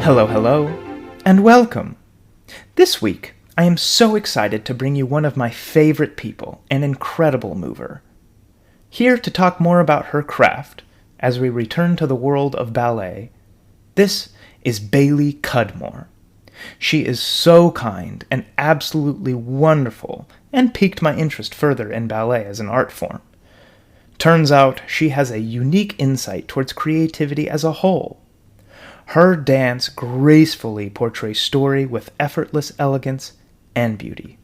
Hello, hello, and welcome. This week, I am so excited to bring you one of my favorite people, an incredible mover. Here to talk more about her craft, as we return to the world of ballet, this is Bailee Cudmore. She is so kind and absolutely wonderful, and piqued my interest further in ballet as an art form. Turns out she has a unique insight towards creativity as a whole. Her dance gracefully portrays story with effortless elegance and beauty.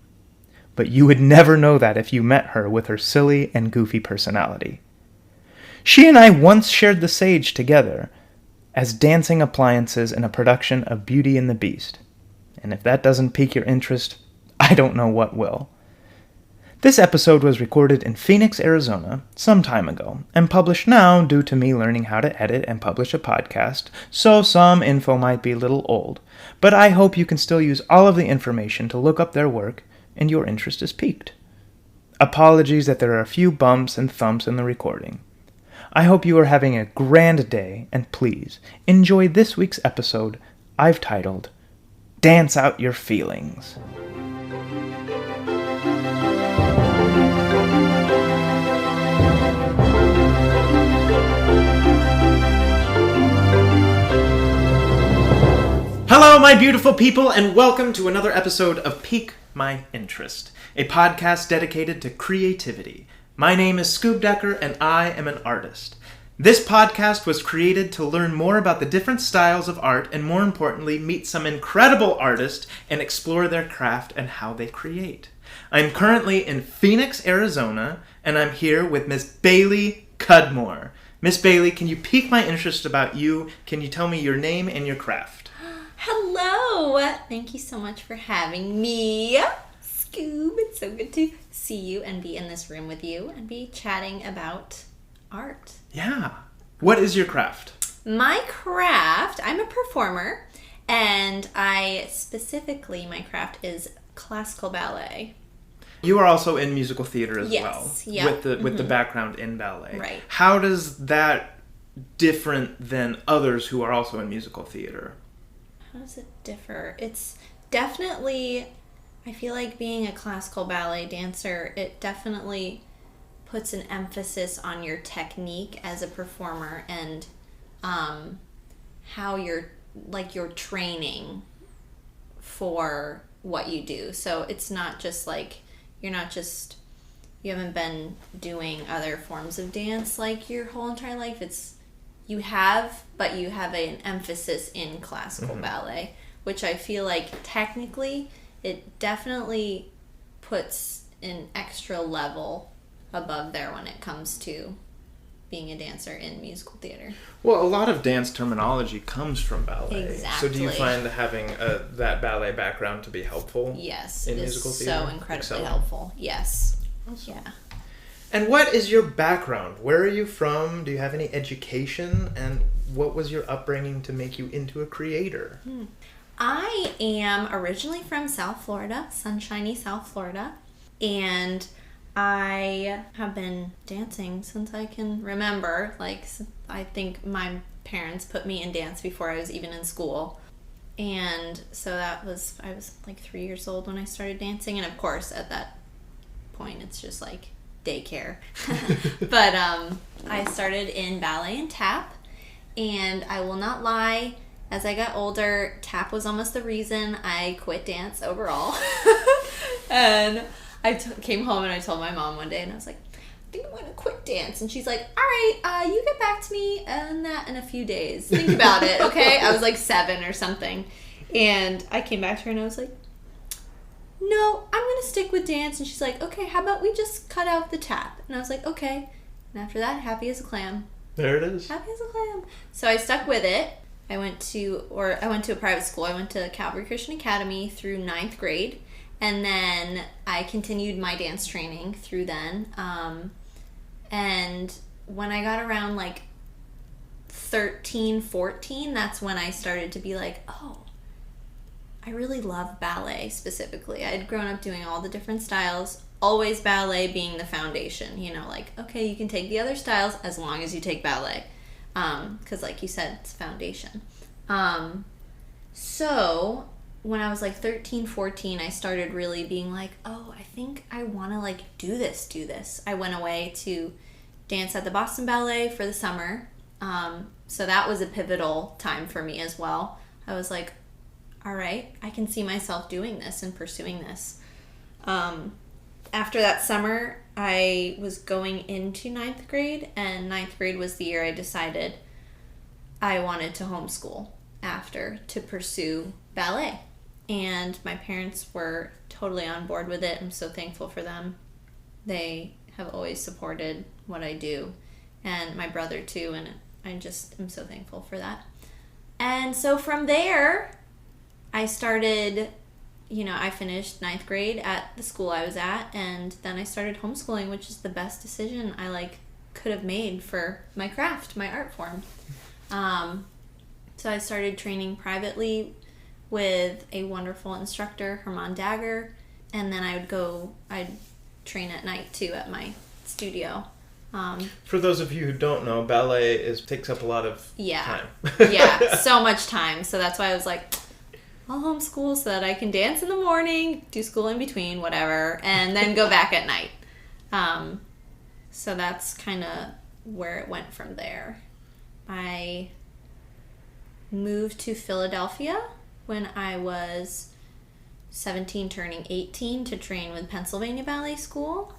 But you would never know that if you met her with her silly and goofy personality. She and I once shared the stage together as dancing appliances in a production of Beauty and the Beast. And if that doesn't pique your interest, I don't know what will. This episode was recorded in Phoenix, Arizona, some time ago, and published now due to me learning how to edit and publish a podcast, so some info might be a little old, but I hope you can still use all of the information to look up their work and your interest is piqued. Apologies that there are a few bumps and thumps in the recording. I hope you are having a grand day, and please enjoy this week's episode I've titled, Dance Out Your Feelings. Hello, my beautiful people, and welcome to another episode of Pique My Interest, a podcast dedicated to creativity. My name is Scoob Decker, and I am an artist. This podcast was created to learn more about the different styles of art, and more importantly, meet some incredible artists and explore their craft and how they create. I'm currently in Phoenix, Arizona, and I'm here with Miss Bailee Cudmore. Miss Bailee, can you pique my interest about you? Can you tell me your name and your craft? Hello! Thank you so much for having me, Scoob. It's so good to see you and be in this room with you and be chatting about art. Yeah. What is your craft? My craft, I'm a performer, and my craft is classical ballet. You are also in musical theater as well. Yes, yeah. With the background in ballet. Right. How does that different than others who are also in musical theater? How does it differ? It's definitely, I feel like being a classical ballet dancer, it definitely puts an emphasis on your technique as a performer and how your training for what you do. So it's not just like, you haven't been doing other forms of dance like your whole entire life. You have an emphasis in classical ballet, which I feel like technically it definitely puts an extra level above there when it comes to being a dancer in musical theater. Well, a lot of dance terminology comes from ballet. Exactly. So do you find having that ballet background to be helpful? Yes, in it musical is theater? so incredibly helpful. Yes. Awesome. Yeah. And what is your background? Where are you from? Do you have any education? And what was your upbringing to make you into a creator? I am originally from South Florida, sunshiny South Florida, and I have been dancing since I can remember. I think my parents put me in dance before I was even in school. And so I was like 3 years old when I started dancing. And of course, at that point, it's just like daycare. But I started in ballet and tap, and I will not lie, as I got older, tap was almost the reason I quit dance overall. And I came home and I told my mom one day, and I was like, I think I'm going to quit dance. And she's like, all right, you get back to me on that in a few days. Think about it, okay? I was like 7 or something. And I came back to her and I was like, no, I'm going to stick with dance. And she's like, okay, how about we just cut out the tap? And I was like, okay. And after that, happy as a clam. There it is. Happy as a clam. So I stuck with it. I went to a private school. I went to Calvary Christian Academy through 9th grade. And then I continued my dance training through then. And when I got around like 13, 14, that's when I started to be like, oh, I really love ballet specifically. I had grown up doing all the different styles, always ballet being the foundation. Okay, you can take the other styles as long as you take ballet. Because like you said, it's foundation. So when I was like 13, 14, I started really being like, oh, I think I want to like do this. I went away to dance at the Boston Ballet for the summer. So that was a pivotal time for me as well. I was like, all right, I can see myself doing this and pursuing this. After that summer, I was going into ninth grade, and ninth grade was the year I decided I wanted to homeschool after to pursue ballet. And my parents were totally on board with it. I'm so thankful for them. They have always supported what I do, and my brother too, and I just am so thankful for that. And so from there, I started, I finished ninth grade at the school I was at, and then I started homeschooling, which is the best decision I could have made for my craft, my art form. So I started training privately with a wonderful instructor, Herman Dagger, and then I'd train at night too at my studio. For those of you who don't know, ballet takes up a lot of time. Yeah, so much time. So that's why I was like, I'll homeschool so that I can dance in the morning, do school in between, whatever, and then go back at night. So that's kind of where it went from there. I moved to Philadelphia when I was 17, turning 18, to train with Pennsylvania Ballet School.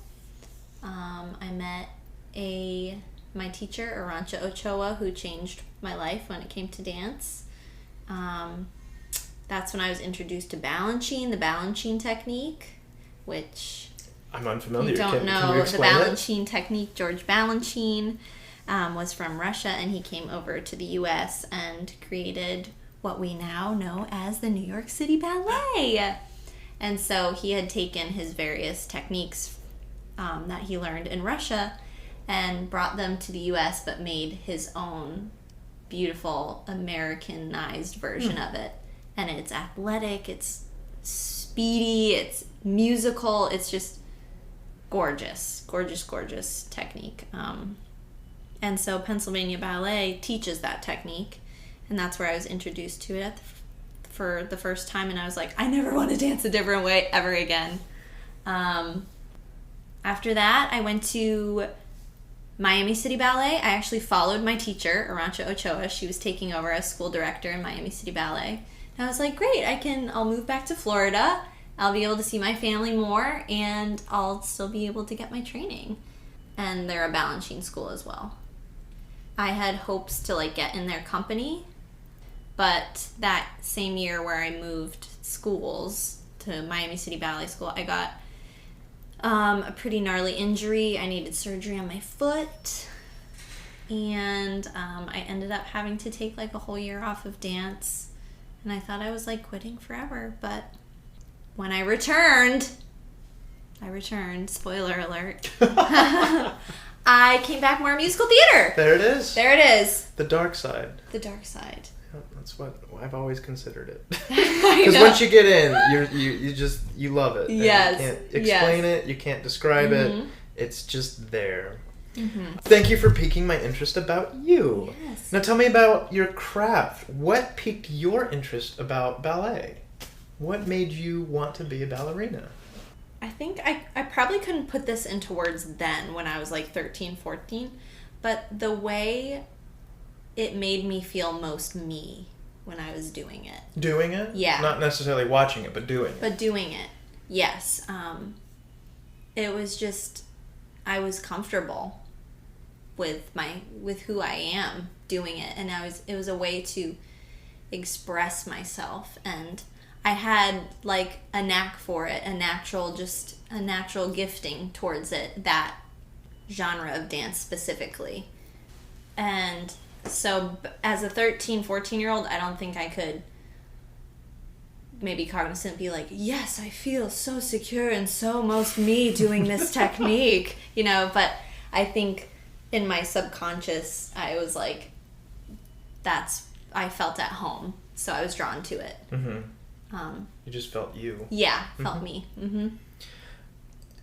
I met my teacher, Arancha Ochoa, who changed my life when it came to dance. That's when I was introduced to Balanchine, the Balanchine technique, which I'm unfamiliar. You don't know. Can you explain the Balanchine technique. George Balanchine was from Russia, and he came over to the U.S. and created what we now know as the New York City Ballet. And so he had taken his various techniques that he learned in Russia and brought them to the U.S., but made his own beautiful Americanized version of it. And it's athletic, it's speedy, it's musical, it's just gorgeous technique. And so Pennsylvania Ballet teaches that technique, and that's where I was introduced to it for the first time, and I was like, I never want to dance a different way ever again. After that, I went to Miami City Ballet. I actually followed my teacher, Arancha Ochoa. She was taking over as school director in Miami City Ballet. And I was like, great, I'll move back to Florida. I'll be able to see my family more, and I'll still be able to get my training. And they're a Balanchine school as well. I had hopes to get in their company, but that same year where I moved schools to Miami City Ballet School, I got a pretty gnarly injury. I needed surgery on my foot, and I ended up having to take a whole year off of dance, and I thought I was quitting forever, but when I returned, spoiler alert, I came back more musical theater. There it is. The dark side. Yeah, that's what I've always considered it. Because once you get in, you love it. Yes. You can't explain it. You can't describe it. It's just there. Mm-hmm. Thank you for piquing my interest about you. Yes. Now tell me about your craft. What piqued your interest about ballet? What made you want to be a ballerina? I think I probably couldn't put this into words then when I was 13, 14, but the way it made me feel most me when I was doing it. Doing it? Yeah. Not necessarily watching it, but doing it. But doing it, yes. It was just, I was comfortable with who I am doing it, and it was a way to express myself, and I had a knack for it, a natural gifting towards it, that genre of dance specifically. And so as a 13, 14-year-old, I don't think I could maybe cognizant be yes, I feel so secure and so most me doing this technique, but I think in my subconscious, I was I felt at home, so I was drawn to it. Mm-hmm. You just felt you. Yeah, felt me. Mm-hmm.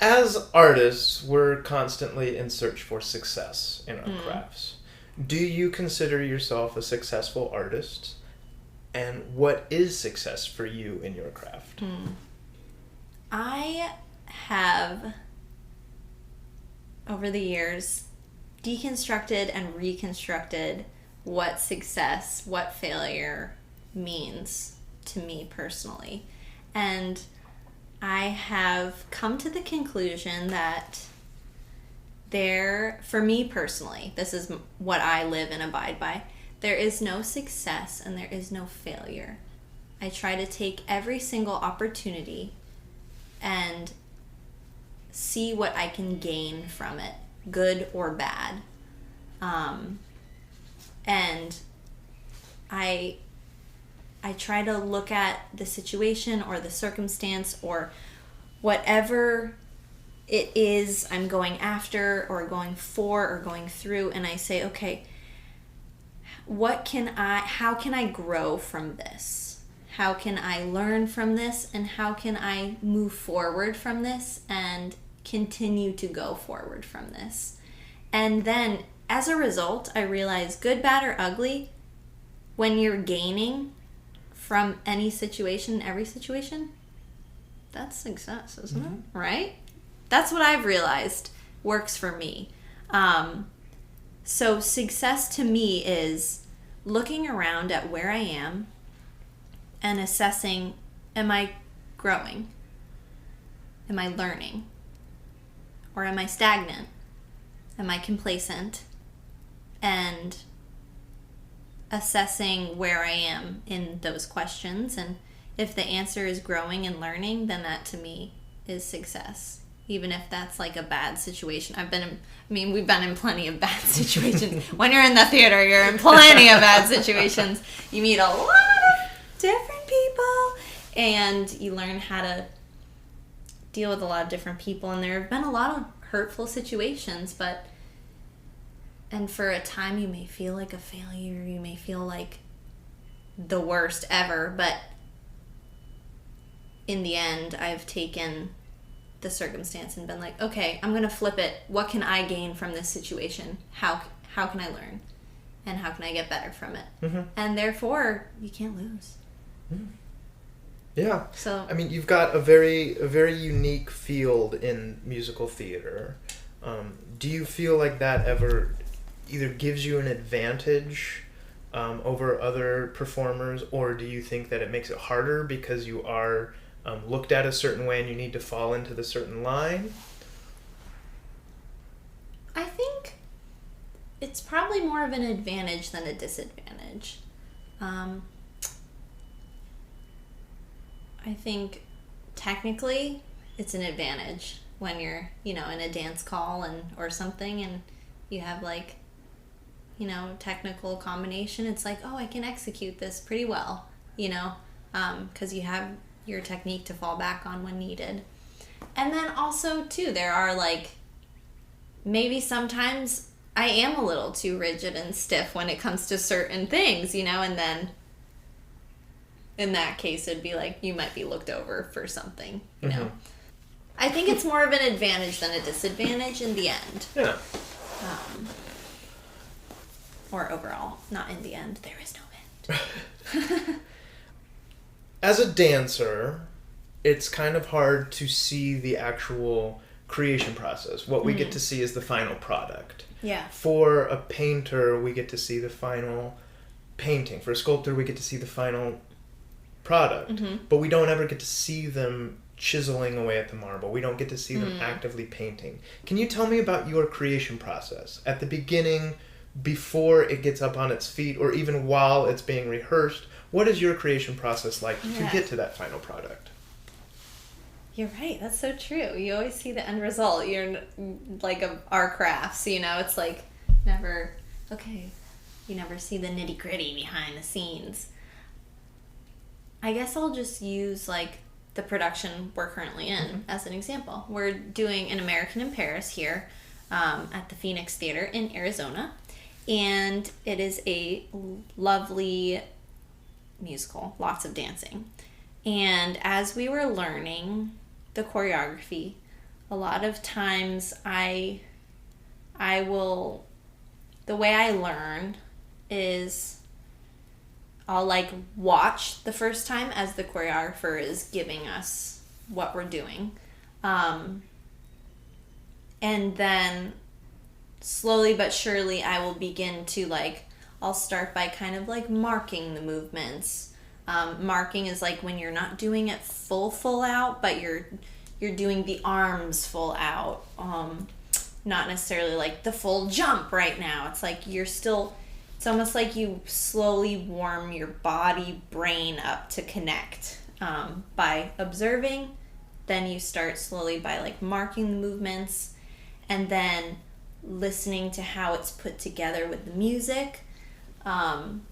As artists, we're constantly in search for success in our crafts. Do you consider yourself a successful artist? And what is success for you in your craft? I have, over the years, deconstructed and reconstructed what success, what failure means to me personally. And I have come to the conclusion that for me personally, this is what I live and abide by, there is no success and there is no failure. I try to take every single opportunity and see what I can gain from it, good or bad. And I try to look at the situation or the circumstance or whatever it is I'm going after or going for or going through, and I say, okay, how can I grow from this? How can I learn from this? And how can I move forward from this and continue to go forward from this? And then as a result, I realize, good, bad, or ugly, when you're gaining from any situation, every situation, that's success, isn't it? Right? That's what I've realized works for me. So success to me is looking around at where I am and assessing, am I growing? Am I learning? Or am I stagnant? Am I complacent? And assessing where I am in those questions. And if the answer is growing and learning, then that to me is success. Even if that's like a bad situation. We've been in plenty of bad situations. When you're in the theater, you're in plenty of bad situations. You meet a lot of different people and you learn how to deal with a lot of different people. And there have been a lot of hurtful situations, and for a time you may feel like a failure, you may feel like the worst ever, but in the end, I've taken the circumstance and been like, okay, I'm going to flip it. What can I gain from this situation? How can I learn? And how can I get better from it? Mm-hmm. And therefore, you can't lose. Mm. Yeah. So you've got a very unique field in musical theater. Do you feel like that ever either gives you an advantage over other performers, or do you think that it makes it harder because you are looked at a certain way and you need to fall into the certain line? I think it's probably more of an advantage than a disadvantage. I think technically it's an advantage when you're, in a dance call or something and you have technical combination. It's like, oh, I can execute this pretty well, because you have your technique to fall back on when needed. And then also too, there are maybe sometimes I am a little too rigid and stiff when it comes to certain things, and then in that case it'd be like you might be looked over for something, you know. I think it's more of an advantage than a disadvantage in the end. Yeah. Or overall, not in the end. There is no end. As a dancer, it's kind of hard to see the actual creation process. What we get to see is the final product. Yeah. For a painter, we get to see the final painting. For a sculptor, we get to see the final product. Mm-hmm. But we don't ever get to see them chiseling away at the marble. We don't get to see them actively painting. Can you tell me about your creation process? At the beginning, before it gets up on its feet, or even while it's being rehearsed, what is your creation process like to get to that final product? You're right. That's so true. You always see the end result. You're like our crafts, it's like you never see the nitty gritty behind the scenes. I guess I'll just use the production we're currently in as an example. We're doing An American in Paris here at the Phoenix Theater in Arizona. And it is a lovely musical, lots of dancing. And as we were learning the choreography, a lot of times the way I learn is I'll like watch the first time as the choreographer is giving us what we're doing. And then slowly but surely I will begin to like, I'll start by kind of like marking the movements. Marking is like when you're not doing it full out, but you're doing the arms full out. Not necessarily like the full jump right now. It's like you're still, it's almost like you slowly warm your body, brain up to connect by observing. Then you start slowly by like marking the movements and then listening to how it's put together with the music. And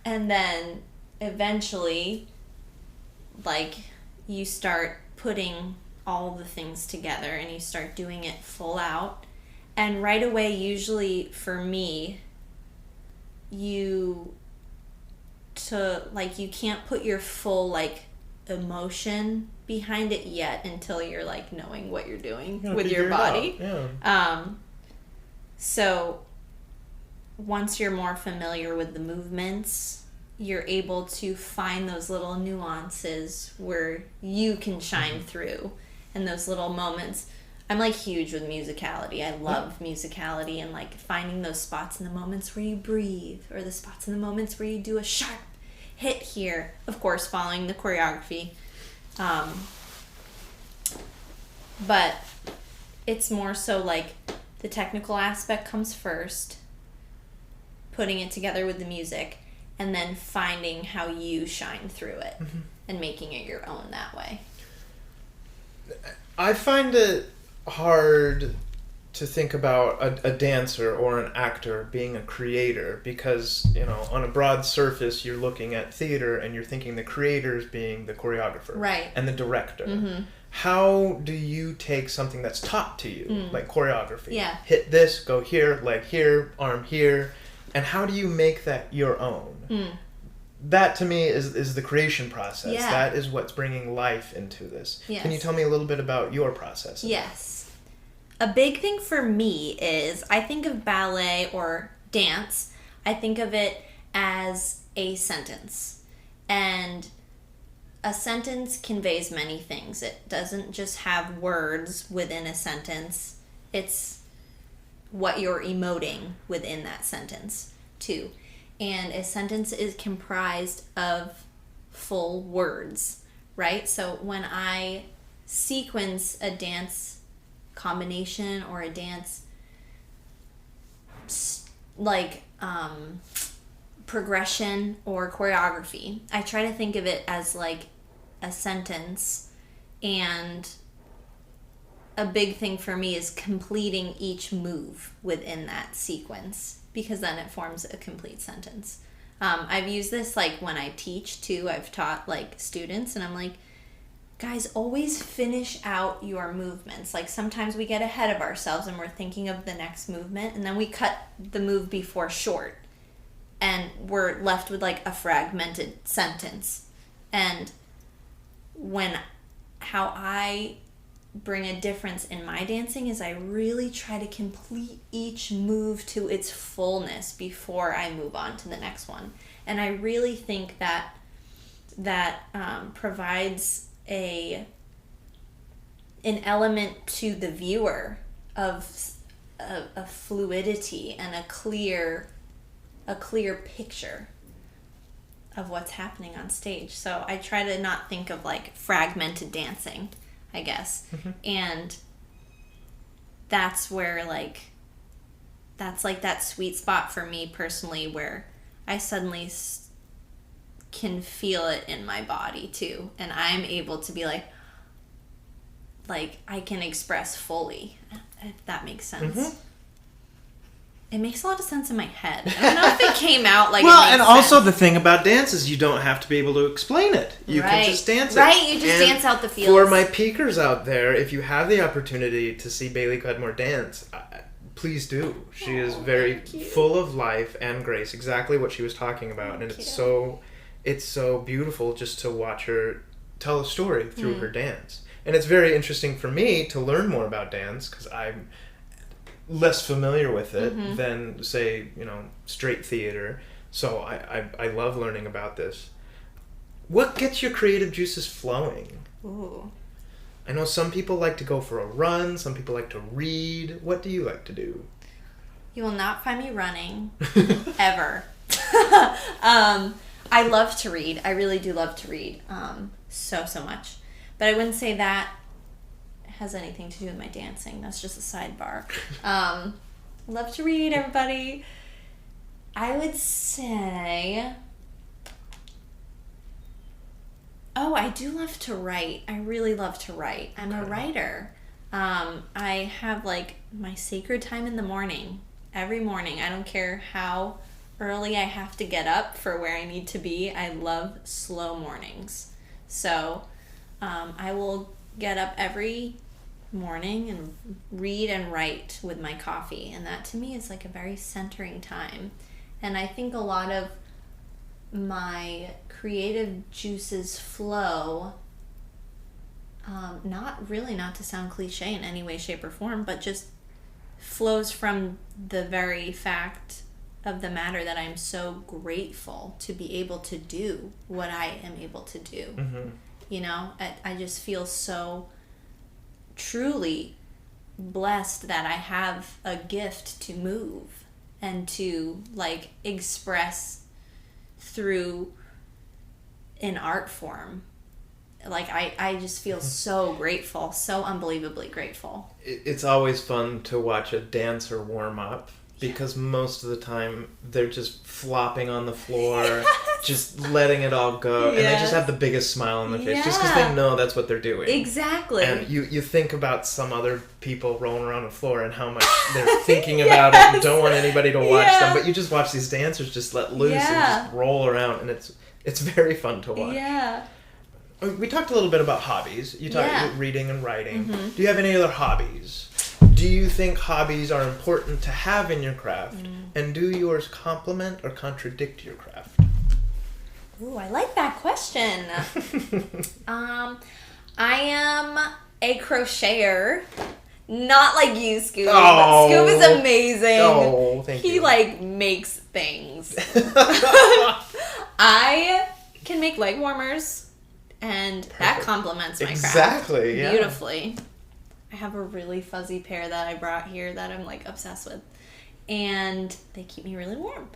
then eventually, like, you start putting all the things together and you start doing it full out. And right away, usually for me, you can't put your full like emotion behind it yet until you're like knowing what you're doing with your body. Yeah. So once you're more familiar with the movements, you're able to find those little nuances where you can shine through, and those little moments. I'm like huge with musicality. I love musicality and like finding those spots in the moments where you breathe, or the spots in the moments where you do a sharp hit here. Of course, following the choreography. But it's more so like the technical aspect comes first, putting it together with the music, and then finding how you shine through it and making it your own that way. I find it hard to think about a dancer or an actor being a creator because, you know, on a broad surface you're looking at theater and you're thinking the creators being the choreographer, right, and the director. How do you take something that's taught to you, like choreography? Yeah. Hit this, go here, leg here, arm here, and how do you make that your own? That to me is the creation process. Yeah. That is what's bringing life into this. Yes. Can you tell me a little bit about your process? Yes. A big thing for me is I think of ballet or dance, I think of it as a sentence. And a sentence conveys many things. It doesn't just have words within a sentence. It's what you're emoting within that sentence too. And a sentence is comprised of full words, right? So when I sequence a dance combination or a dance like progression or choreography, I try to think of it as like a sentence, and a big thing for me is completing each move within that sequence, because then it forms a complete sentence. I've used this like when I teach too. I've taught like students, and I'm like, guys, always finish out your movements. Like sometimes we get ahead of ourselves and we're thinking of the next movement, and then we cut the move before short, and we're left with like a fragmented sentence. And how I bring a difference in my dancing is I really try to complete each move to its fullness before I move on to the next one. And I really think that provides an element to the viewer of a fluidity and a clear picture of what's happening on stage. So I try to not think of like fragmented dancing, I guess. And that's where that's that sweet spot for me personally, where I suddenly can feel it in my body too, and I'm able to be like I can express fully, if that makes sense. It makes a lot of sense in my head. I don't know if it came out like well, it makes and also sense. the thing about dance is you don't have to be able to explain it. You can just dance it. Right, you just dance out the feels. For my peekers out there, if you have the opportunity to see Bailee Cudmore dance, please do. She is very full of life and grace, exactly what she was talking about. And it's so beautiful just to watch her tell a story through her dance. And it's very interesting for me to learn more about dance, because I'm less familiar with it than, say, straight theater. So I love learning about this. What gets your creative juices flowing? Ooh. I know some people like to go for a run, some people like to read. What do you like to do? You will not find me running, ever. I love to read. I really do love to read, so much. But I wouldn't say that has anything to do with my dancing. That's just a sidebar. Love to read, everybody. I would say... Oh, I do love to write. I really love to write. I'm a writer. I have, like, my sacred time in the morning. Every morning. I don't care how early I have to get up for where I need to be. I love slow mornings. So I will get up every morning and read and write with my coffee. And that to me is like a very centering time. And I think a lot of my creative juices flow, not to sound cliche in any way, shape, or form, but just flows from the very fact of the matter that I'm so grateful to be able to do what I am able to do. Mm-hmm. You know, I just feel so truly blessed that I have a gift to move and to, like, express through an art form. Like, I just feel so grateful, so unbelievably grateful. It's always fun to watch a dancer warm up because most of the time they're just flopping on the floor, just letting it all go, and they just have the biggest smile on their face just because they know that's what they're doing. Exactly. And you think about some other people rolling around the floor and how much they're thinking about it and don't want anybody to watch them, but you just watch these dancers just let loose and just roll around, and it's very fun to watch. Yeah. We talked a little bit about hobbies. You talked about reading and writing. Mm-hmm. Do you have any other hobbies? Do you think hobbies are important to have in your craft? And do yours complement or contradict your craft? Ooh, I like that question. I am a crocheter. Not like you, Scoob. Oh. But Scoob is amazing. Oh, thank you. He, like, makes things. I can make leg warmers, and that complements my craft. Exactly, yeah. Beautifully. I have a really fuzzy pair that I brought here that I'm, like, obsessed with. And they keep me really warm.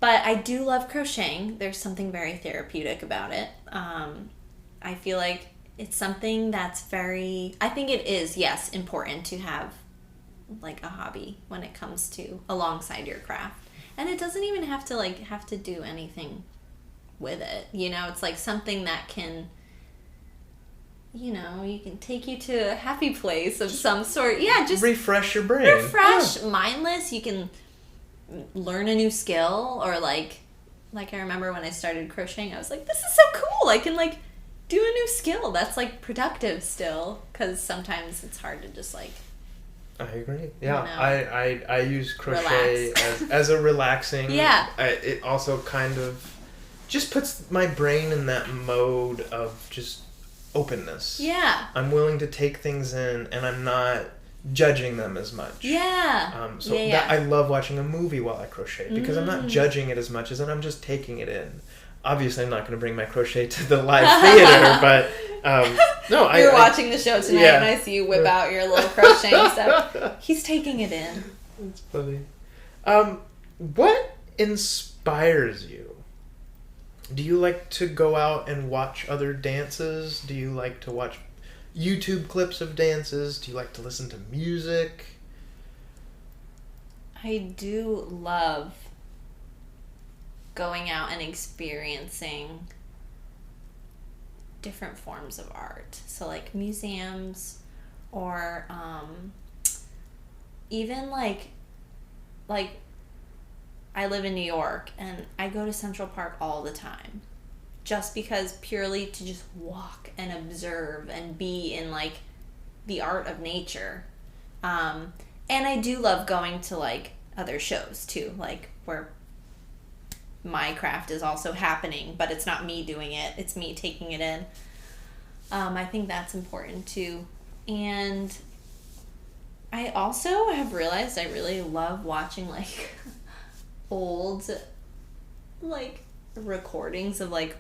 But I do love crocheting. There's something very therapeutic about it. I feel like it's something that's very... I think it is, yes, important to have, like, a hobby when it comes to alongside your craft. And it doesn't even have to do anything with it. You know, it's like something that can... You know, you can take you to a happy place of some sort. Yeah, just... Refresh your brain. Refresh, mindless. You can learn a new skill, or like I remember when I started crocheting, I was like, this is so cool. I can, like, do a new skill that's, like, productive still, because sometimes it's hard to just, like... I agree. Yeah, You know, I use crochet as a relaxing... Yeah. It also kind of just puts my brain in that mode of just openness. Yeah. I'm willing to take things in, and I'm not judging them as much. Yeah. That, I love watching a movie while I crochet because I'm not judging it as much as I'm just taking it in. Obviously, I'm not going to bring my crochet to the live theater, but no, You're watching the show tonight, and I see you whip out your little crocheting stuff. He's taking it in. It's funny. What inspires you? Do you like to go out and watch other dances? Do you like to watch YouTube clips of dances? Do you like to listen to music? I do love going out and experiencing different forms of art. So, like, museums, or even like I live in New York, and I go to Central Park all the time, just because purely to just walk and observe and be in, like, the art of nature. And I do love going to, like, other shows too, like, where my craft is also happening, but it's not me doing it, it's me taking it in. I think that's important too. And I also have realized I really love watching, like, old like recordings of like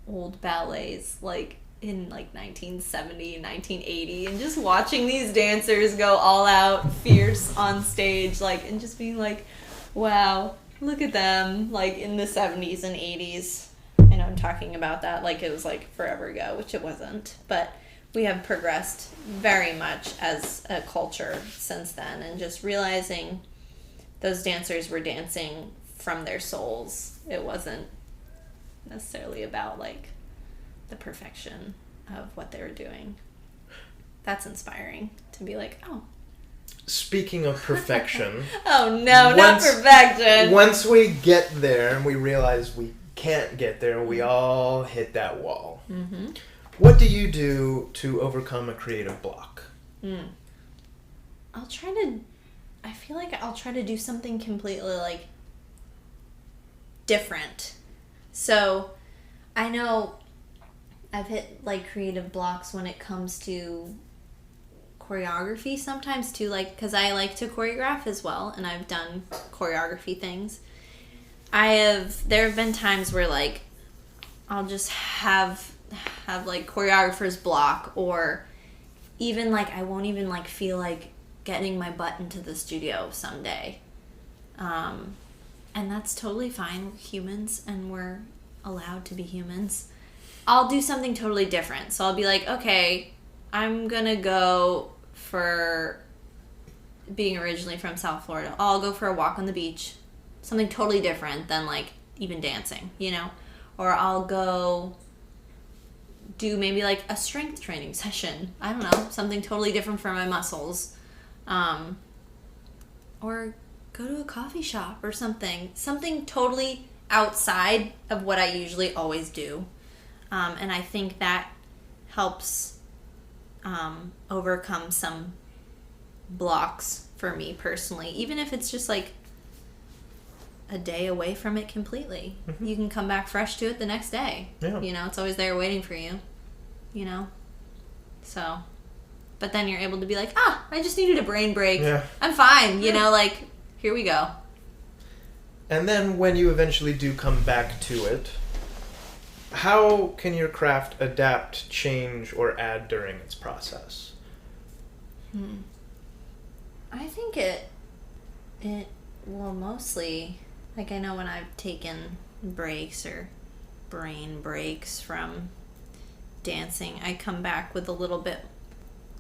old ballets like in like 1970 and 1980 and just watching these dancers go all out fierce on stage like and just being like, wow, look at them like in the 70s and 80s. I know I'm talking about that like it was like forever ago, which it wasn't, but we have progressed very much as a culture since then, and just realizing those dancers were dancing from their souls. It wasn't necessarily about like the perfection of what they were doing. That's inspiring to be like, oh. Speaking of perfection. Oh no, not perfection. Once we get there and we realize we can't get there, we all hit that wall. Mm-hmm. What do you do to overcome a creative block? I feel like I'll try to do something completely like different. So I know I've hit like creative blocks when it comes to choreography sometimes too, like because I like to choreograph as well, and I've done choreography things. There have been times where like I'll just have like choreographer's block, or even like I won't even like feel like getting my butt into the studio someday, and that's totally fine. We're humans and we're allowed to be humans. I'll do something totally different. So I'll be like, okay, I'm gonna go for being originally from South Florida. I'll go for a walk on the beach, something totally different than like even dancing, you know, or I'll go do maybe like a strength training session. I don't know, something totally different for my muscles. Or go to a coffee shop or something totally outside of what I usually always do. And I think that helps overcome some blocks for me personally, even if it's just like a day away from it completely. Mm-hmm. You can come back fresh to it the next day. Yeah. You know, it's always there waiting for you, you know? So, but then you're able to be like, I just needed a brain break. Yeah. I'm fine, you know, like, here we go. And then when you eventually do come back to it, how can your craft adapt, change, or add during its process? I think it will mostly, like I know when I've taken breaks or brain breaks from dancing, I come back with a little bit,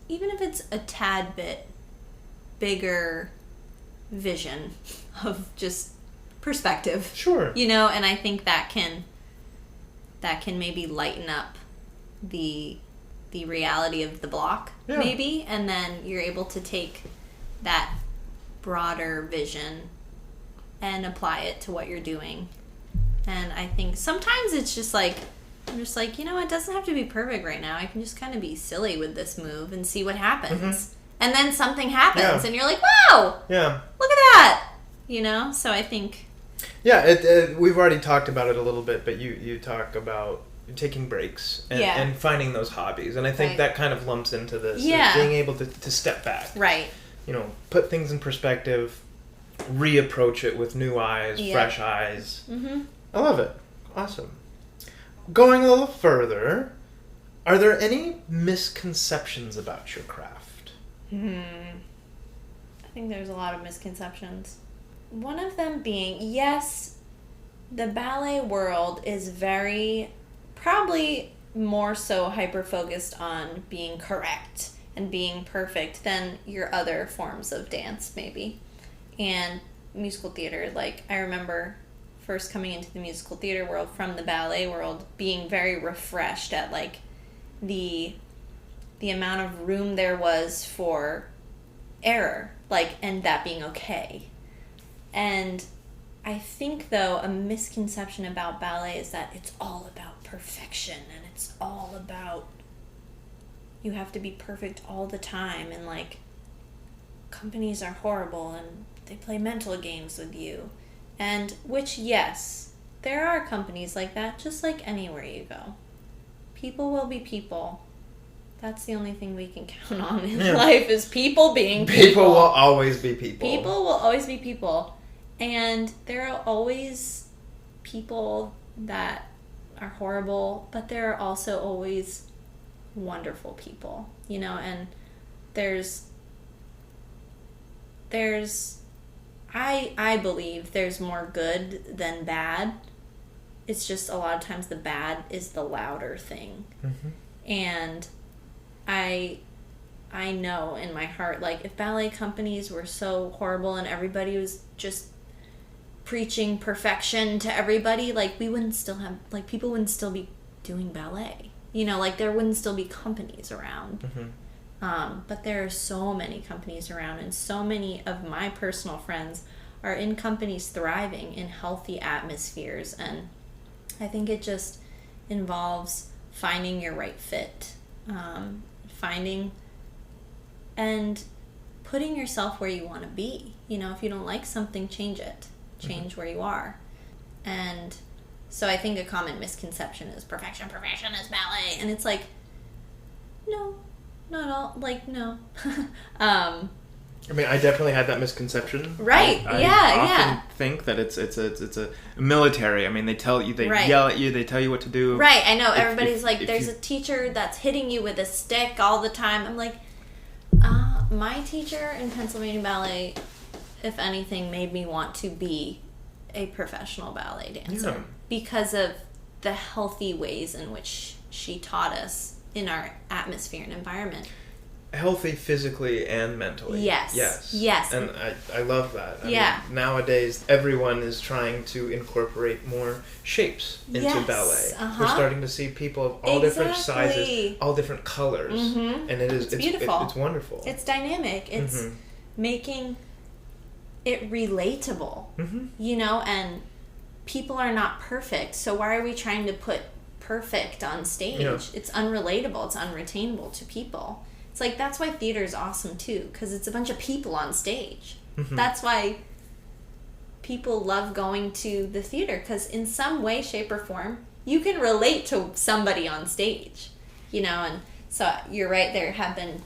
even if it's a tad bit bigger vision of just perspective. Sure. You know, and I think that can maybe lighten up the reality of the block, maybe, and then you're able to take that broader vision and apply it to what you're doing. And I think sometimes it's just like, I'm just like, you know, it doesn't have to be perfect right now. I can just kind of be silly with this move and see what happens. Mm-hmm. And then something happens and you're like, wow, look at that, you know? So I think... Yeah, we've already talked about it a little bit, but you talk about taking breaks and finding those hobbies. And I think that kind of lumps into this. Being able to step back. Right. You know, put things in perspective, reapproach it with new eyes, fresh eyes. Mm-hmm. I love it. Awesome. Going a little further, are there any misconceptions about your craft? I think there's a lot of misconceptions. One of them being, yes, the ballet world is probably more so hyper-focused on being correct and being perfect than your other forms of dance, maybe. And musical theater, like, I remember first coming into the musical theater world from the ballet world, being very refreshed at, like, the amount of room there was for error, like, and that being okay. And I think, though, a misconception about ballet is that it's all about perfection and it's all about you have to be perfect all the time, and like companies are horrible and they play mental games with you. And which, yes, there are companies like that, just like anywhere you go. People will be people. That's the only thing we can count on in life is people being people. People will always be people. People will always be people. And there are always people that are horrible, but there are also always wonderful people, you know, and I believe there's more good than bad. It's just a lot of times the bad is the louder thing. Mm-hmm. And I know in my heart, like, if ballet companies were so horrible and everybody was just preaching perfection to everybody, like, we wouldn't still have, like, people wouldn't still be doing ballet. You know, like, there wouldn't still be companies around. Mm-hmm. But there are so many companies around, and so many of my personal friends are in companies thriving in healthy atmospheres, and I think it just involves finding your right fit, finding and putting yourself where you want to be. You know, if you don't like something, change it. Change mm-hmm. where you are. And so I think a common misconception is perfection is ballet, and it's like, no, not all, like, no. I mean, I definitely had that misconception. Right. I often think that it's a military. I mean, they right. yell at you, they tell you what to do. Right. I know. Everybody's like, there's a teacher that's hitting you with a stick all the time. I'm like, my teacher in Pennsylvania Ballet, if anything, made me want to be a professional ballet dancer because of the healthy ways in which she taught us in our atmosphere and environment. Healthy physically and mentally. Yes. And I love that. I mean, nowadays, everyone is trying to incorporate more shapes into ballet. Uh-huh. We're starting to see people of all different sizes, all different colors. Mm-hmm. And it's beautiful. It's wonderful. It's dynamic. It's mm-hmm. making it relatable, mm-hmm. you know, and people are not perfect. So why are we trying to put perfect on stage? Yeah. It's unrelatable. It's unretainable to people. It's like, that's why theater is awesome too, because it's a bunch of people on stage. Mm-hmm. That's why people love going to the theater, because in some way, shape, or form, you can relate to somebody on stage, you know. And so you're right, there have been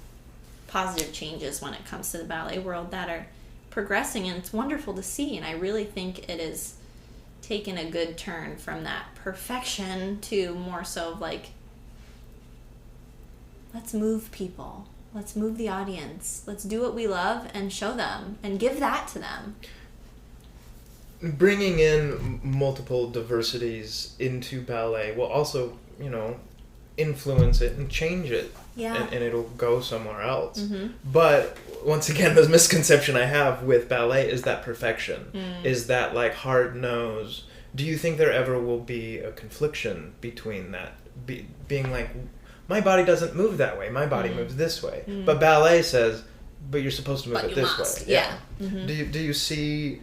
positive changes when it comes to the ballet world that are progressing, and it's wonderful to see. And I really think it is taken a good turn from that perfection to more so of like, let's move people. Let's move the audience. Let's do what we love and show them and give that to them. Bringing in multiple diversities into ballet will also, you know, influence it and change it. Yeah. And it'll go somewhere else. Mm-hmm. But once again, the misconception I have with ballet is that perfection. Is that like hard nose. Do you think there ever will be a confliction between that? Being like, my body doesn't move that way. My body moves this way. But ballet says, but you're supposed to move it this way. Yeah. Mm-hmm. Do you see,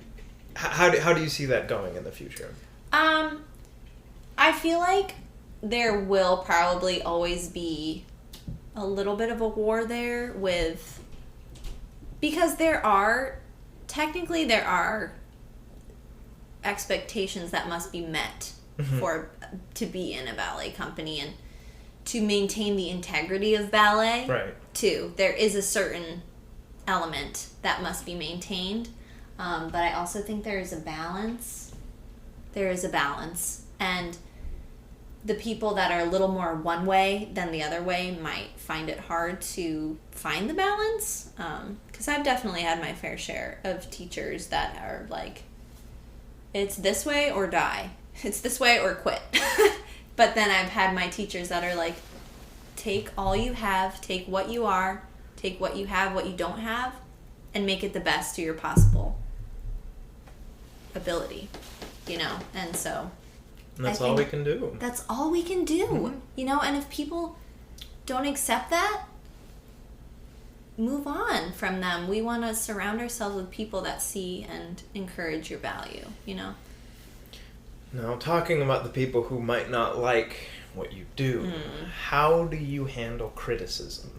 how do you see that going in the future? I feel like there will probably always be a little bit of a war there because there are expectations that must be met to be in a ballet company and to maintain the integrity of ballet. Right. Too. There is a certain element that must be maintained. But I also think there is a balance. And the people that are a little more one way than the other way might find it hard to find the balance. Because I've definitely had my fair share of teachers that are like, it's this way or die. It's this way or quit. But then I've had my teachers that are like, take all you have, take what you are, take what you have, what you don't have, and make it the best to your possible ability, you know? And so... And that's all we can do. That's all we can do, you know? And if people don't accept that, move on from them. We want to surround ourselves with people that see and encourage your value, you know? Now, talking about the people who might not like what you do, how do you handle criticism?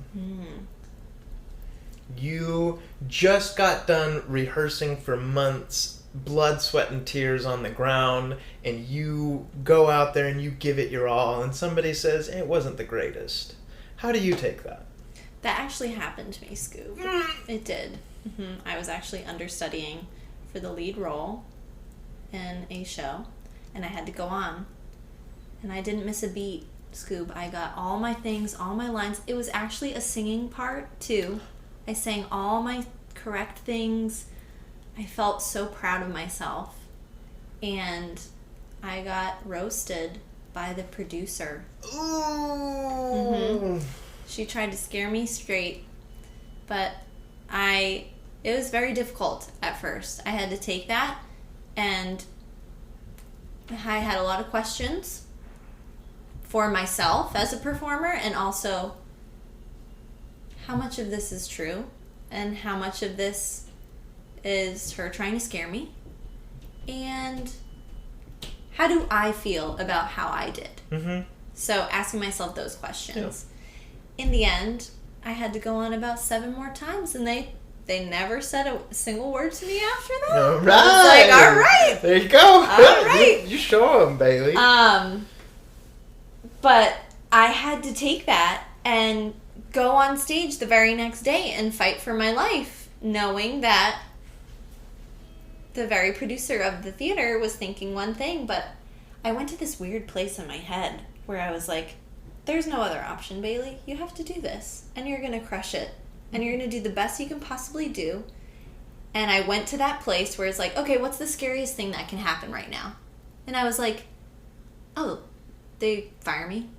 You just got done rehearsing for months, blood, sweat, and tears on the ground, and you go out there and you give it your all, and somebody says, it wasn't the greatest. How do you take that? That actually happened to me, Scoop. It did. I was actually understudying for the lead role in a show. and I had to go on. And I didn't miss a beat, Scoob. I got all my things, all my lines. It was actually a singing part, too. I sang all my correct things. I felt so proud of myself. And I got roasted by the producer. Ooh. She tried to scare me straight, but it was very difficult at first. I had to take that, and I had a lot of questions for myself as a performer, and also how much of this is true and how much of this is her trying to scare me, and how do I feel about how I did. So asking myself those questions. In the end, I had to go on about 7 more times, and they never said a single word to me after that. All right. I was like, all right. There you go. All right. You show them, Bailee. But I had to take that and go on stage the very next day and fight for my life, knowing that the very producer of the theater was thinking one thing, but I went to this weird place in my head where I was like, there's no other option, Bailee. You have to do this, and you're going to crush it, and you're going to do the best you can possibly do. And I went to that place where it's like, okay, what's the scariest thing that can happen right now? And I was like, oh, they fire me.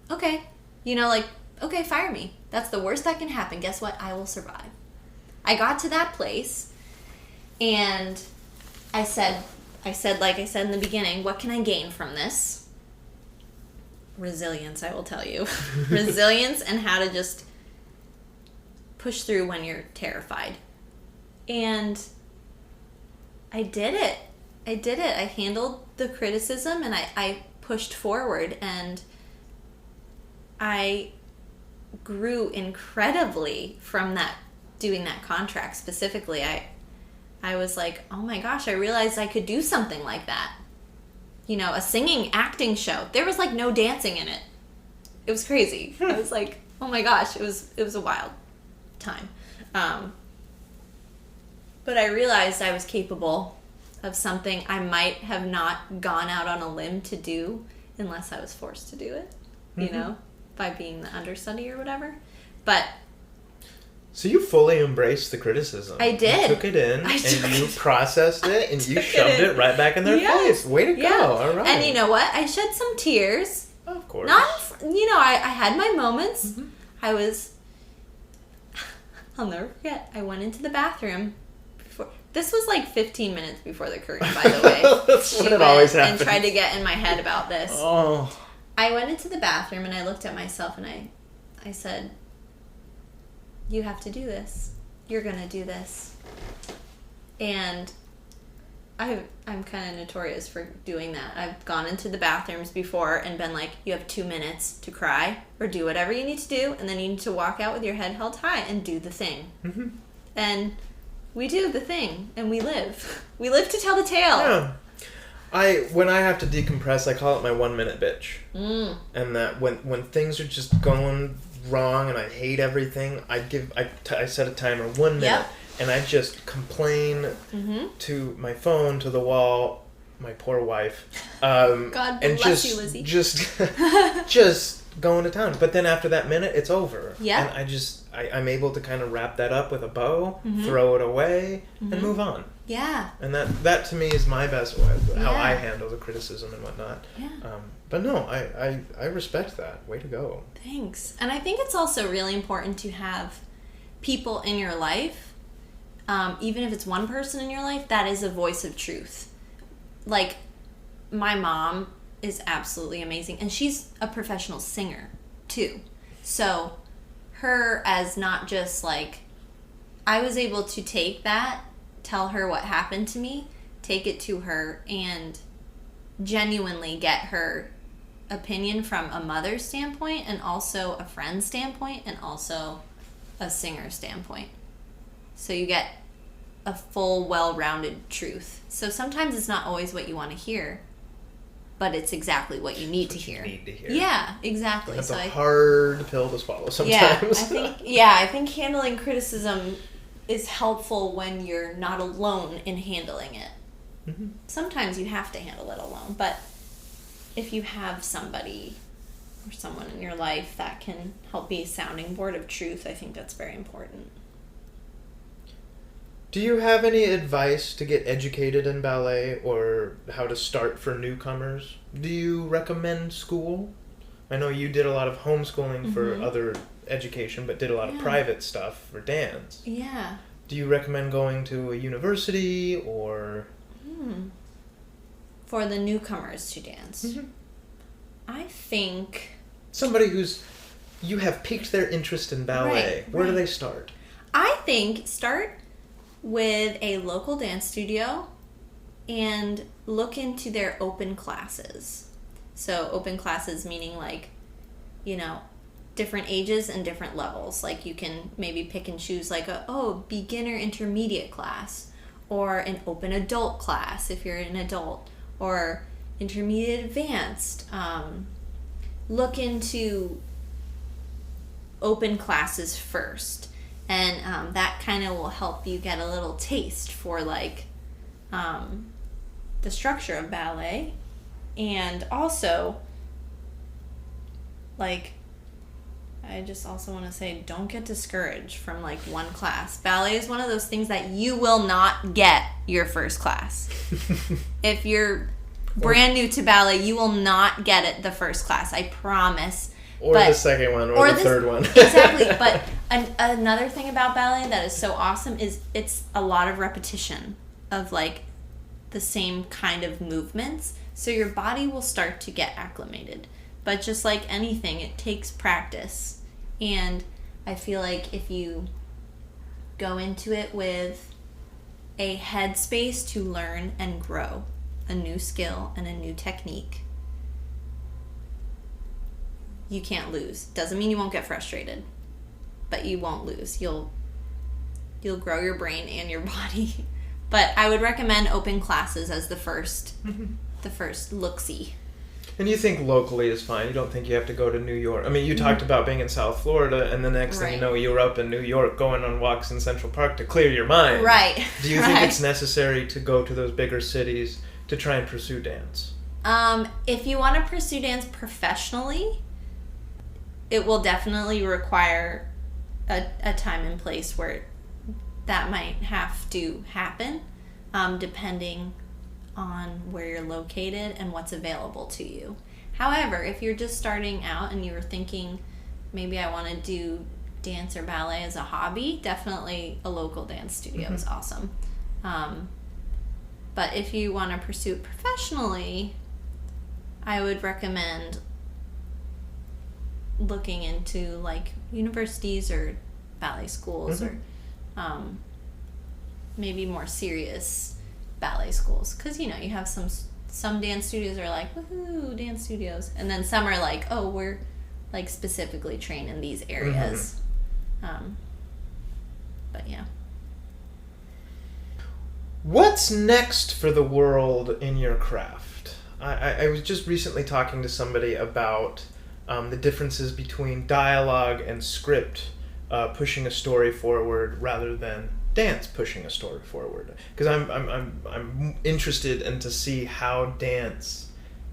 Okay. Okay, fire me. That's the worst that can happen. Guess what? I will survive. I got to that place, and I said, like I said in the beginning, what can I gain from this? Resilience, I will tell you. Resilience, and how to just push through when you're terrified. And I did it. I handled the criticism, and I pushed forward, and I grew incredibly from that, doing that contract specifically. I was like, oh my gosh, I realized I could do something like that. A singing acting show. There was like no dancing in it. It was crazy. I was like, oh my gosh, it was a wild time. But I realized I was capable of something I might have not gone out on a limb to do unless I was forced to do it, by being the understudy or whatever. But so you fully embraced the criticism. I did. You took it in, and you processed it, and you shoved it right back in their face. Way to go. All right. And you know what? I shed some tears. Of course. I had my moments. I was... I'll never forget. I went into the bathroom before... This was like 15 minutes before the curtain, by the way. That's what it always happens. And tried to get in my head about this. Oh. I went into the bathroom, and I looked at myself, and I said... You have to do this. You're going to do this. And I'm kind of notorious for doing that. I've gone into the bathrooms before and been like, you have 2 minutes to cry or do whatever you need to do, and then you need to walk out with your head held high and do the thing. And we do the thing, and we live. We live to tell the tale. Yeah. When I have to decompress, I call it my 1 minute bitch. And that when things are just going wrong and I hate everything, I set a timer 1 minute, and I just complain to my phone, to the wall, my poor wife. God bless you, Lizzie. Just going to town. But then after that minute, it's over. Yeah. And I'm able to kind of wrap that up with a bow, throw it away, and move on. Yeah. And that to me is my best way, how I handle the criticism and whatnot. Yeah. But no, I respect that. Way to go. Thanks. And I think it's also really important to have people in your life, even if it's one person in your life, that is a voice of truth. Like, my mom is absolutely amazing, and she's a professional singer too. So her, as not just like, I was able to take that, tell her what happened to me, take it to her, and genuinely get her opinion from a mother's standpoint, and also a friend's standpoint, and also a singer's standpoint. So you get a full, well-rounded truth. So sometimes it's not always what you want to hear, but it's exactly what you need to hear. Yeah, exactly. That's a hard pill to swallow sometimes. I think handling criticism is helpful when you're not alone in handling it. Sometimes you have to handle it alone, but if you have somebody or someone in your life that can help be a sounding board of truth, I think that's very important. Do you have any advice to get educated in ballet or how to start for newcomers? Do you recommend school? I know you did a lot of homeschooling for other education, but did a lot of private stuff for dance. Yeah. Do you recommend going to a university or... For the newcomers to dance? I think... Somebody who's... You have piqued their interest in ballet. Where do they start? I think start with a local dance studio and look into their open classes. So open classes meaning like, you know, different ages and different levels. Like you can maybe pick and choose like beginner intermediate class or an open adult class if you're an adult, or intermediate advanced. Look into open classes first. And that kind of will help you get a little taste for like the structure of ballet. And also, like, I just also want to say, don't get discouraged from like one class. Ballet is one of those things that you will not get your first class. If you're brand new to ballet, you will not get it the first class. I promise. Or the second one, or the third one. Exactly. But another thing about ballet that is so awesome is it's a lot of repetition of like the same kind of movements. So your body will start to get acclimated. But just like anything, it takes practice. And I feel like if you go into it with a headspace to learn and grow a new skill and a new technique, you can't lose. Doesn't mean you won't get frustrated, but you won't lose. You'll grow your brain and your body. But I would recommend open classes as the first look-see. And you think locally is fine. You don't think you have to go to New York. I mean, you talked about being in South Florida, and the next thing you know, you were up in New York going on walks in Central Park to clear your mind. Right. Do you think it's necessary to go to those bigger cities to try and pursue dance? If you want to pursue dance professionally, it will definitely require a time and place where that might have to happen, depending on where you're located and what's available to you. However, if you're just starting out and you were thinking, maybe I want to do dance or ballet as a hobby, definitely a local dance studio is awesome. But if you want to pursue it professionally, I would recommend looking into like universities or ballet schools or maybe more serious ballet schools, because you know you have some dance studios are like woohoo dance studios, and then some are like, oh, we're like specifically trained in these areas. But yeah. What's next for the world in your craft? I was just recently talking to somebody about the differences between dialogue and script pushing a story forward rather than dance pushing a story forward. Because I'm interested in to see how dance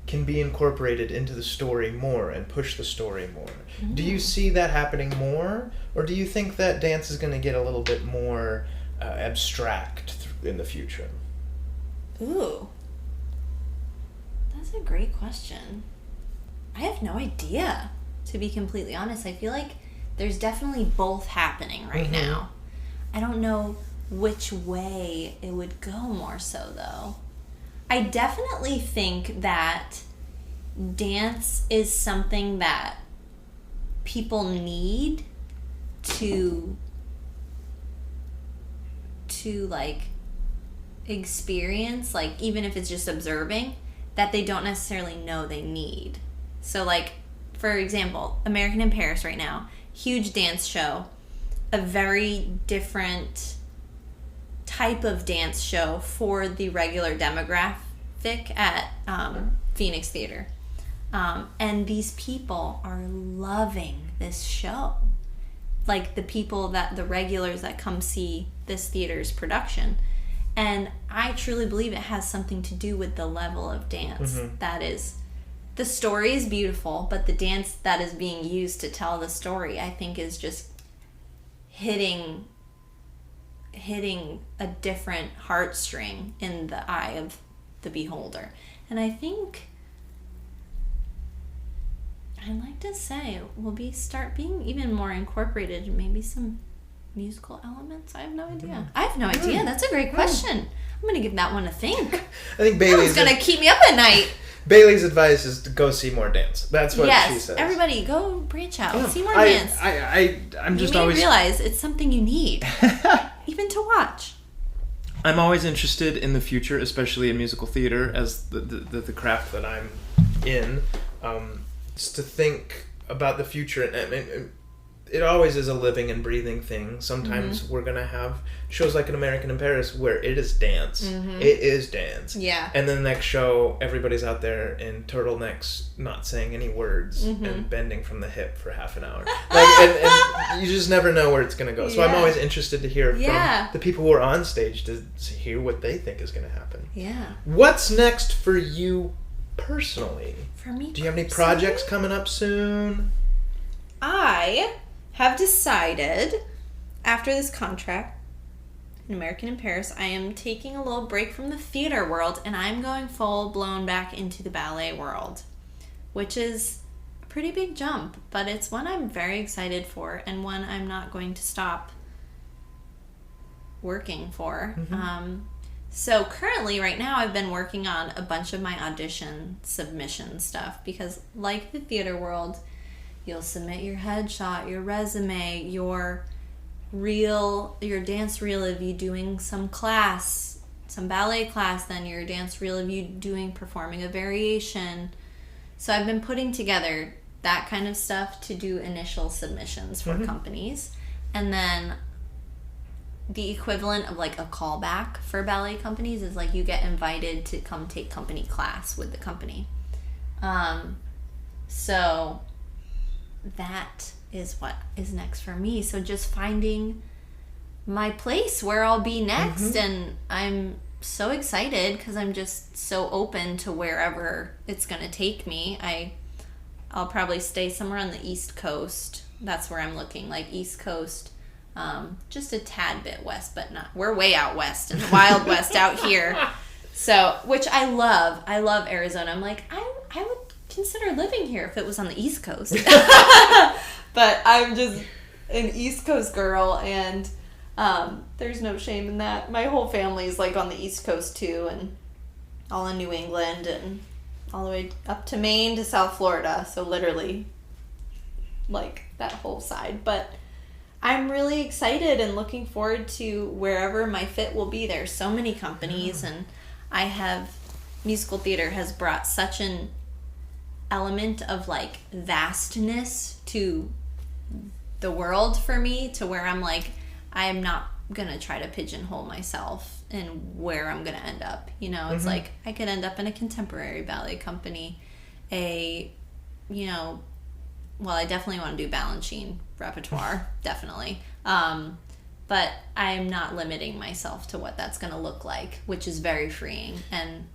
can be incorporated into the story more and push the story more. Do you see that happening more, or do you think that dance is going to get a little bit more abstract in the future? Ooh, that's a great question. I have no idea, to be completely honest. I feel like there's definitely both happening right now. I don't know which way it would go more so, though. I definitely think that dance is something that people need to like experience, like even if it's just observing, that they don't necessarily know they need. So like, for example, American in Paris right now, huge dance show, a very different type of dance show for the regular demographic at Phoenix Theater. And these people are loving this show. Like the regulars that come see this theater's production. And I truly believe it has something to do with the level of dance. Mm-hmm. That is, the story is beautiful, but the dance that is being used to tell the story, I think, is just hitting a different heartstring in the eye of the beholder. And I think, I'd like to say, will start being even more incorporated in maybe some musical elements. I have no idea. That's a great question. I'm going to give that one a think. I think Bailee's going to keep me up at night. Bailee's advice is to go see more dance. That's what she says. Everybody, go branch out. See more dance. I'm just you may always realize it's something you need, even to watch. I'm always interested in the future, especially in musical theater, as the craft that I'm in. Just to think about the future, and it always is a living and breathing thing. Sometimes we're gonna have shows like An American in Paris where it is dance. It is dance. Yeah. And then the next show, everybody's out there in turtlenecks, not saying any words and bending from the hip for half an hour. And you just never know where it's gonna go. So I'm always interested to hear from the people who are on stage to hear what they think is gonna happen. Yeah. What's next for you personally? For me, do you have any projects coming up soon? I have decided, after this contract, An American in Paris, I am taking a little break from the theater world, and I'm going full-blown back into the ballet world, which is a pretty big jump, but it's one I'm very excited for, and one I'm not going to stop working for. So currently, right now, I've been working on a bunch of my audition submission stuff, because like the theater world, you'll submit your headshot, your resume, your dance reel of you doing some class, some ballet class, then your dance reel of you performing a variation. So I've been putting together that kind of stuff to do initial submissions for companies. And then the equivalent of like a callback for ballet companies is like you get invited to come take company class with the company. So that is what is next for me. So just finding my place where I'll be next. And I'm so excited because I'm just so open to wherever it's going to take me. I'll probably stay somewhere on the East Coast. That's where I'm looking, like East Coast. Just a tad bit west, but not. We're way out west in the Wild West out here. So, which I love. I love Arizona. I'm like, I would consider living here if it was on the East Coast. But I'm just an East Coast girl, and there's no shame in that. My whole family's like on the East Coast too, and all in New England, and all the way up to Maine to South Florida. So literally, like that whole side. But I'm really excited and looking forward to wherever my fit will be. There's so many companies, and musical theater has brought such an element of like vastness to the world for me, to where I'm like, I am not gonna try to pigeonhole myself in where I'm gonna end up. It's like I could end up in a contemporary ballet company, I definitely want to do Balanchine repertoire, definitely. But I'm not limiting myself to what that's going to look like, which is very freeing and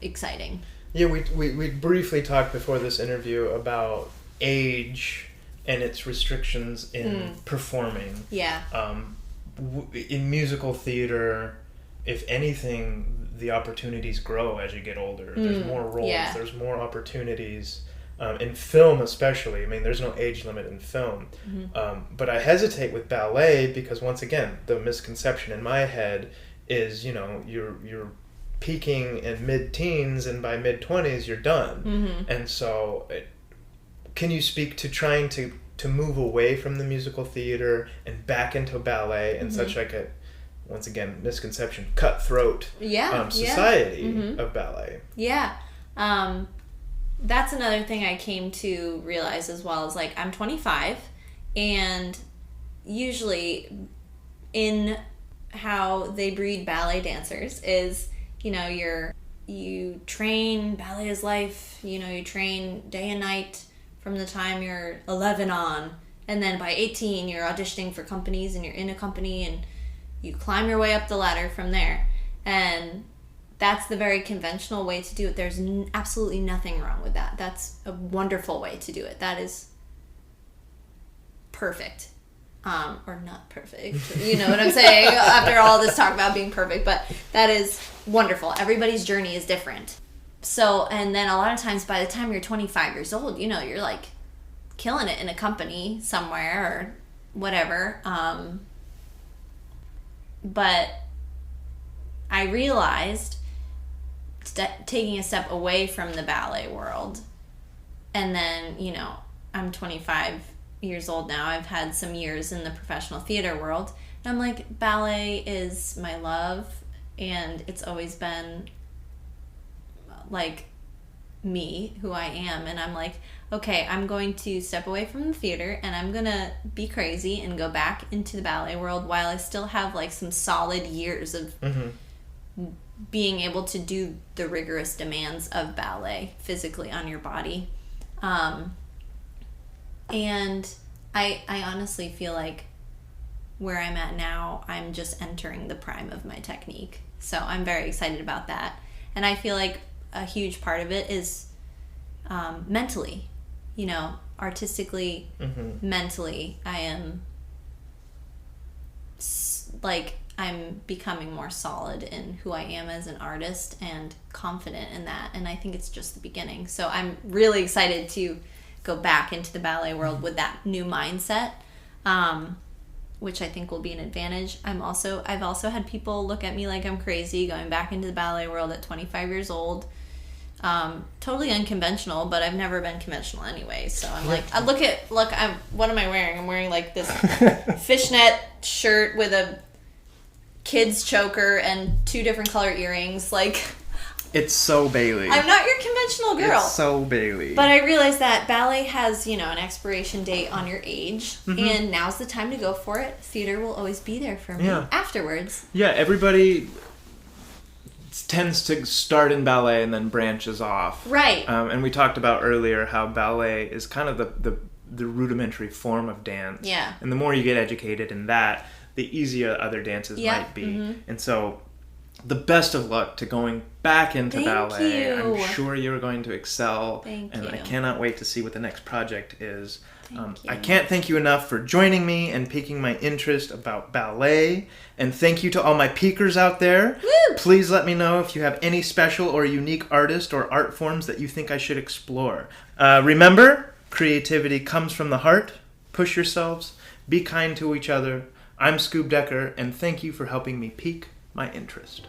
exciting. Yeah, we briefly talked before this interview about age and its restrictions in performing. Yeah. In musical theater, if anything, the opportunities grow as you get older. There's more roles. Yeah. There's more opportunities. In film especially, I mean, there's no age limit in film. But I hesitate with ballet because, once again, the misconception in my head is, you're peaking in mid-teens, and by mid-20s, you're done. And so, can you speak to trying to move away from the musical theater and back into ballet in such like a, once again, misconception, cutthroat society of ballet? Yeah. That's another thing I came to realize as well, is like I'm 25, and usually in how they breed ballet dancers is, you train, ballet is life, you train day and night from the time you're 11 on, and then by 18 you're auditioning for companies and you're in a company and you climb your way up the ladder from there. And that's the very conventional way to do it. There's absolutely nothing wrong with that. That's a wonderful way to do it. That is perfect. Or not perfect. You know what I'm saying? After all this talk about being perfect. But that is wonderful. Everybody's journey is different. So, and then a lot of times by the time you're 25 years old, you know, you're like killing it in a company somewhere or whatever. But I realized taking a step away from the ballet world, and then, you know, I'm 25 years old now. I've had some years in the professional theater world, and I'm like, ballet is my love, and it's always been like me, who I am. And I'm like, okay, I'm going to step away from the theater, and I'm gonna be crazy and go back into the ballet world while I still have like some solid years of being able to do the rigorous demands of ballet physically on your body. And I honestly feel like where I'm at now, I'm just entering the prime of my technique. So I'm very excited about that. And I feel like a huge part of it is mentally, you know, artistically, mentally, I am I'm becoming more solid in who I am as an artist and confident in that. And I think it's just the beginning. So I'm really excited to go back into the ballet world with that new mindset, which I think will be an advantage. I've also had people look at me like I'm crazy going back into the ballet world at 25 years old. Totally unconventional, but I've never been conventional anyway. So I'm like, what am I wearing? I'm wearing like this fishnet shirt with a kid's choker and 2 different color earrings. Like, it's so Bailee. I'm not your conventional girl. It's so Bailee. But I realized that ballet has, you know, an expiration date on your age, and now's the time to go for it. Theater will always be there for me afterwards. Yeah, everybody tends to start in ballet and then branches off. Right. And we talked about earlier how ballet is kind of the rudimentary form of dance. Yeah. And the more you get educated in that, the easier other dances might be. And so the best of luck to going back into ballet. You. I'm sure you're going to excel. Thank and you. I cannot wait to see what the next project is. Thank you. I can't thank you enough for joining me and piquing my interest about ballet. And thank you to all my peakers out there. Woo! Please let me know if you have any special or unique artist or art forms that you think I should explore. Remember, creativity comes from the heart. Push yourselves. Be kind to each other. I'm Scoob Decker, and thank you for helping me pique my interest.